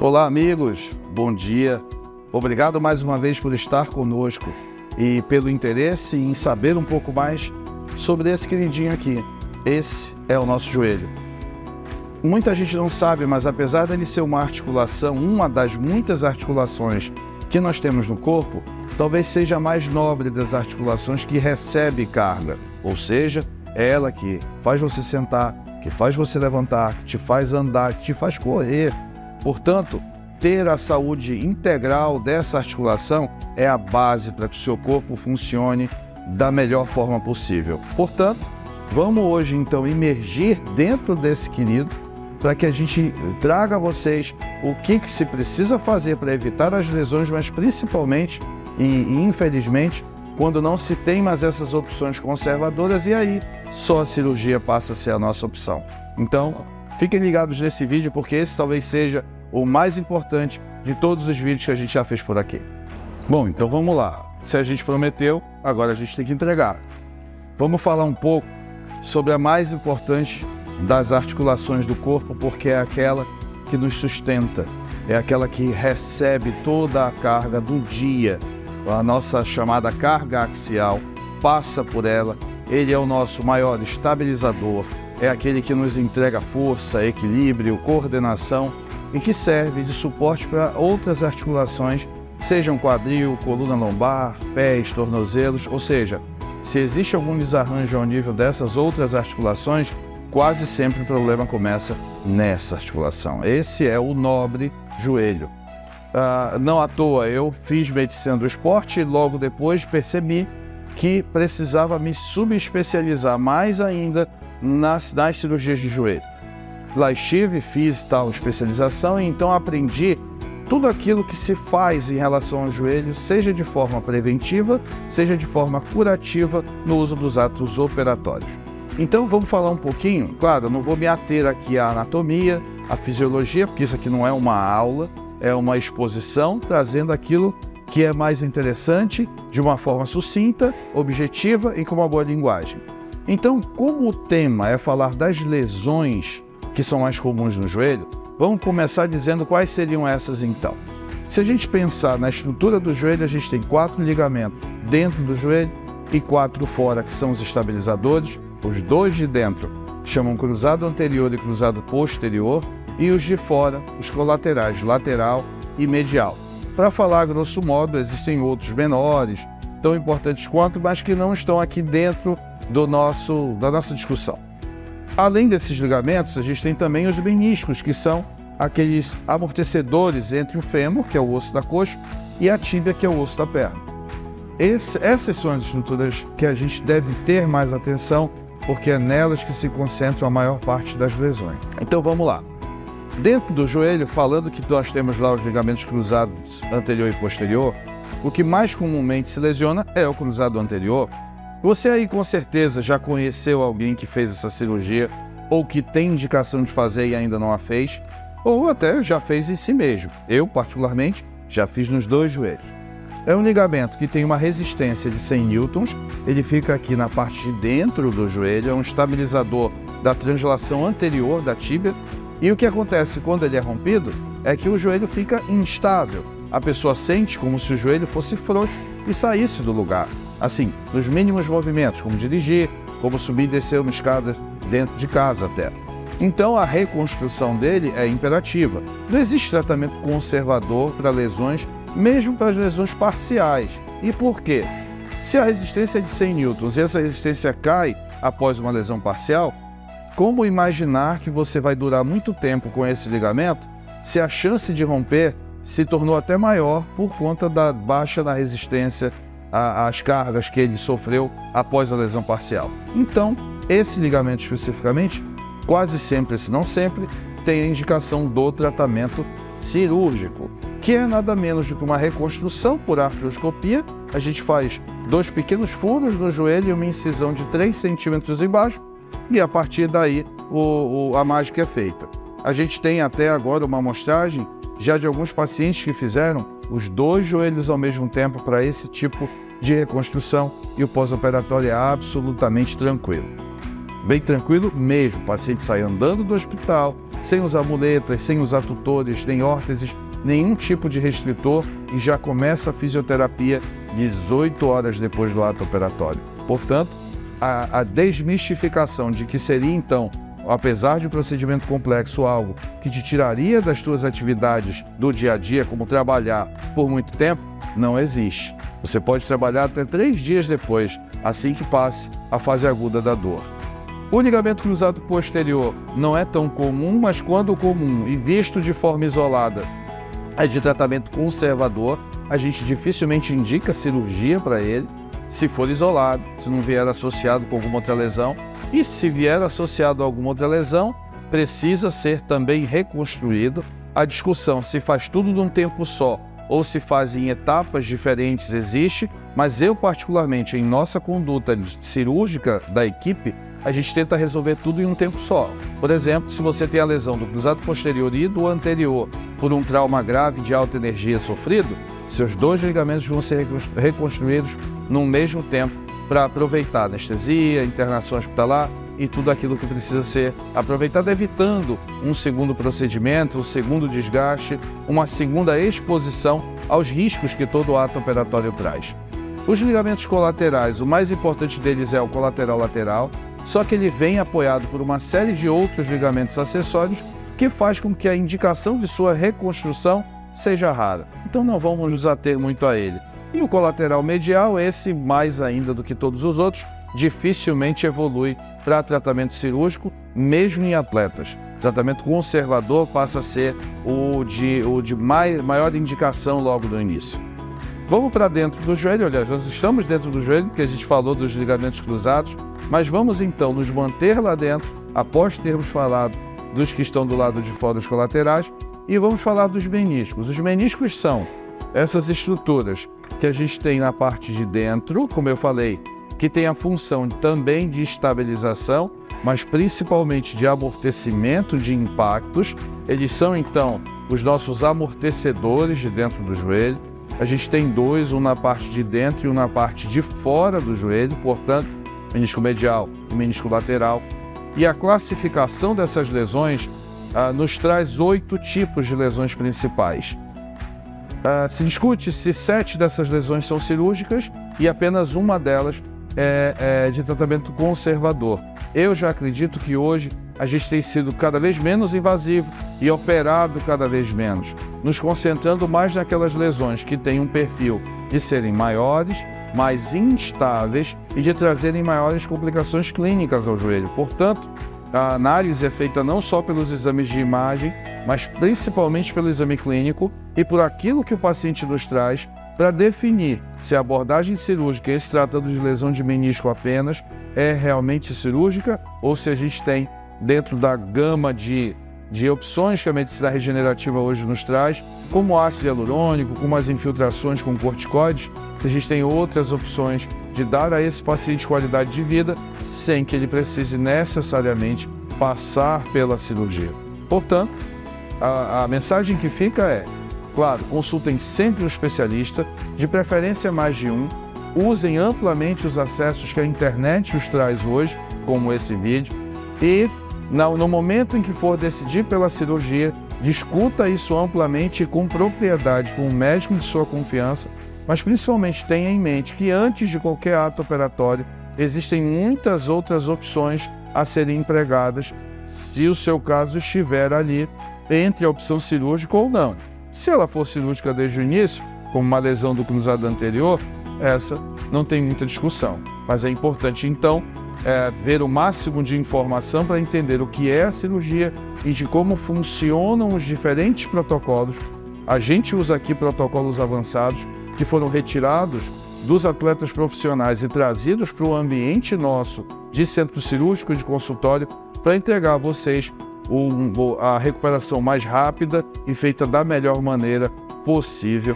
Olá, amigos, bom dia. Obrigado mais uma vez por estar conosco e pelo interesse em saber um pouco mais sobre esse queridinho aqui. Esse é o nosso joelho. Muita gente não sabe, mas apesar dele ser uma articulação, uma das muitas articulações que nós temos no corpo, talvez seja a mais nobre das articulações que recebe carga. Ou seja, é ela que faz você sentar, que faz você levantar, que te faz andar, que te faz correr. Portanto, ter a saúde integral dessa articulação é a base para que o seu corpo funcione da melhor forma possível. Portanto, vamos hoje então imergir dentro desse querido para que a gente traga a vocês o que se precisa fazer para evitar as lesões, mas principalmente e infelizmente quando não se tem mais essas opções conservadoras e aí só a cirurgia passa a ser a nossa opção. Então, fiquem ligados nesse vídeo porque esse talvez seja o mais importante de todos os vídeos que a gente já fez por aqui. Bom, então vamos lá. Se a gente prometeu, agora a gente tem que entregar. Vamos falar um pouco sobre a mais importante das articulações do corpo, porque é aquela que nos sustenta, é aquela que recebe toda a carga do dia. A nossa chamada carga axial passa por ela. Ele é o nosso maior estabilizador, é aquele que nos entrega força, equilíbrio, coordenação e que serve de suporte para outras articulações, sejam quadril, coluna lombar, pés, tornozelos, ou seja, se existe algum desarranjo ao nível dessas outras articulações, quase sempre o problema começa nessa articulação. Esse é o nobre joelho. Não à toa eu fiz medicina do esporte e logo depois percebi que precisava me subespecializar mais ainda nas cirurgias de joelho. Lá estive, fiz tal especialização e então aprendi tudo aquilo que se faz em relação ao joelho, seja de forma preventiva, seja de forma curativa no uso dos atos operatórios. Então vamos falar um pouquinho, claro, eu não vou me ater aqui à anatomia, à fisiologia, porque isso aqui não é uma aula, é uma exposição trazendo aquilo que é mais interessante de uma forma sucinta, objetiva e com uma boa linguagem. Então, como o tema é falar das lesões que são mais comuns no joelho, vamos começar dizendo quais seriam essas então. Se a gente pensar na estrutura do joelho, a gente tem 4 ligamentos dentro do joelho e 4 fora, que são os estabilizadores. Os 2 de dentro chamam cruzado anterior e cruzado posterior, e os de fora, os colaterais, lateral e medial. Para falar grosso modo, existem outros menores, tão importantes quanto, mas que não estão aqui dentro da nossa discussão. Além desses ligamentos, a gente tem também os meniscos, que são aqueles amortecedores entre o fêmur, que é o osso da coxa, e a tíbia, que é o osso da perna. Essas são as estruturas que a gente deve ter mais atenção, porque é nelas que se concentram a maior parte das lesões. Então vamos lá. Dentro do joelho, falando que nós temos lá os ligamentos cruzados anterior e posterior, o que mais comumente se lesiona é o cruzado anterior. Você aí com certeza já conheceu alguém que fez essa cirurgia, ou que tem indicação de fazer e ainda não a fez, ou até já fez em si mesmo. Eu, particularmente, já fiz nos 2 joelhos. É um ligamento que tem uma resistência de 100 newtons, ele fica aqui na parte de dentro do joelho, é um estabilizador da translação anterior da tíbia, e o que acontece quando ele é rompido é que o joelho fica instável. A pessoa sente como se o joelho fosse frouxo e saísse do lugar. Assim, nos mínimos movimentos, como dirigir, como subir e descer uma escada dentro de casa até. Então a reconstrução dele é imperativa. Não existe tratamento conservador para lesões, mesmo para as lesões parciais. E por quê? Se a resistência é de 100 newtons e essa resistência cai após uma lesão parcial, como imaginar que você vai durar muito tempo com esse ligamento se a chance de romper se tornou até maior por conta da baixa na resistência às cargas que ele sofreu após a lesão parcial? Então, esse ligamento especificamente, quase sempre, se não sempre, tem a indicação do tratamento cirúrgico, que é nada menos do que uma reconstrução por artroscopia. A gente faz 2 pequenos furos no joelho e uma incisão de 3 centímetros embaixo, e a partir daí a mágica é feita. A gente tem até agora uma amostragem já de alguns pacientes que fizeram os 2 joelhos ao mesmo tempo para esse tipo de reconstrução, e o pós-operatório é absolutamente tranquilo. Bem tranquilo mesmo, o paciente sai andando do hospital, sem usar muletas, sem usar tutores, nem órteses, nenhum tipo de restritor, e já começa a fisioterapia 18 horas depois do ato operatório. Portanto, a desmistificação de que seria então, apesar de um procedimento complexo, algo que te tiraria das tuas atividades do dia a dia, como trabalhar por muito tempo, não existe. Você pode trabalhar até 3 dias depois, assim que passe a fase aguda da dor. O ligamento cruzado posterior não é tão comum, mas quando comum e visto de forma isolada é de tratamento conservador, a gente dificilmente indica cirurgia para ele, se for isolado, se não vier associado com alguma outra lesão. E se vier associado a alguma outra lesão, precisa ser também reconstruído. A discussão se faz tudo num tempo só ou se faz em etapas diferentes existe, mas eu particularmente, em nossa conduta cirúrgica da equipe, a gente tenta resolver tudo em um tempo só. Por exemplo, se você tem a lesão do cruzado posterior e do anterior por um trauma grave de alta energia sofrido, seus 2 ligamentos vão ser reconstruídos no mesmo tempo para aproveitar anestesia, internação hospitalar e tudo aquilo que precisa ser aproveitado, evitando um segundo procedimento, um segundo desgaste, uma segunda exposição aos riscos que todo ato operatório traz. Os ligamentos colaterais, o mais importante deles é o colateral lateral, só que ele vem apoiado por uma série de outros ligamentos acessórios que faz com que a indicação de sua reconstrução seja rara. Então não vamos nos ater muito a ele. E o colateral medial, esse mais ainda do que todos os outros, dificilmente evolui para tratamento cirúrgico, mesmo em atletas. O tratamento conservador passa a ser o de maior indicação logo no início. Vamos para dentro do joelho, aliás, nós estamos dentro do joelho, porque a gente falou dos ligamentos cruzados, mas vamos então nos manter lá dentro, após termos falado dos que estão do lado de fora, os colaterais, e vamos falar dos meniscos. Os meniscos são essas estruturas que a gente tem na parte de dentro, como eu falei, que tem a função também de estabilização, mas principalmente de amortecimento de impactos. Eles são, então, os nossos amortecedores de dentro do joelho. A gente tem 2, um na parte de dentro e um na parte de fora do joelho, portanto, menisco medial e menisco lateral. E a classificação dessas lesões nos traz 8 tipos de lesões principais. Se discute se 7 dessas lesões são cirúrgicas e apenas uma delas é de tratamento conservador. Eu já acredito que hoje a gente tem sido cada vez menos invasivo e operado cada vez menos, nos concentrando mais naquelas lesões que têm um perfil de serem maiores, mais instáveis e de trazerem maiores complicações clínicas ao joelho. Portanto, a análise é feita não só pelos exames de imagem, mas principalmente pelo exame clínico e por aquilo que o paciente nos traz para definir se a abordagem cirúrgica, se tratando de lesão de menisco apenas, é realmente cirúrgica ou se a gente tem, dentro da gama de opções que a medicina regenerativa hoje nos traz, como ácido hialurônico, como as infiltrações com corticoides, se a gente tem outras opções de dar a esse paciente qualidade de vida sem que ele precise necessariamente passar pela cirurgia. Portanto, a mensagem que fica é, claro, consultem sempre o especialista, de preferência mais de um, usem amplamente os acessos que a internet os traz hoje, como esse vídeo, e no momento em que for decidir pela cirurgia, discuta isso amplamente e com propriedade com o médico de sua confiança, mas principalmente tenha em mente que antes de qualquer ato operatório, existem muitas outras opções a serem empregadas, se o seu caso estiver ali entre a opção cirúrgica ou não. Se ela for cirúrgica desde o início, como uma lesão do cruzado anterior, essa não tem muita discussão, mas é importante então ver o máximo de informação para entender o que é a cirurgia e de como funcionam os diferentes protocolos. A gente usa aqui protocolos avançados que foram retirados dos atletas profissionais e trazidos para o ambiente nosso de centro cirúrgico e de consultório para entregar a vocês a recuperação mais rápida e feita da melhor maneira possível.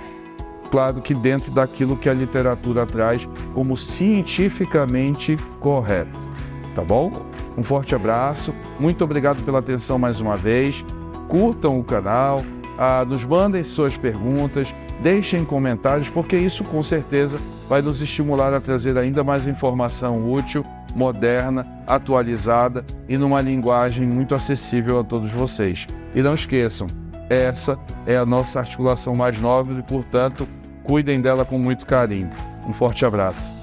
Claro que dentro daquilo que a literatura traz como cientificamente correto. Tá bom? Um forte abraço, muito obrigado pela atenção mais uma vez. Curtam o canal, nos mandem suas perguntas, deixem comentários, porque isso com certeza vai vai nos estimular a trazer ainda mais informação útil, moderna, atualizada e numa linguagem muito acessível a todos vocês. E não esqueçam, essa é a nossa articulação mais nobre e, portanto, cuidem dela com muito carinho. Um forte abraço.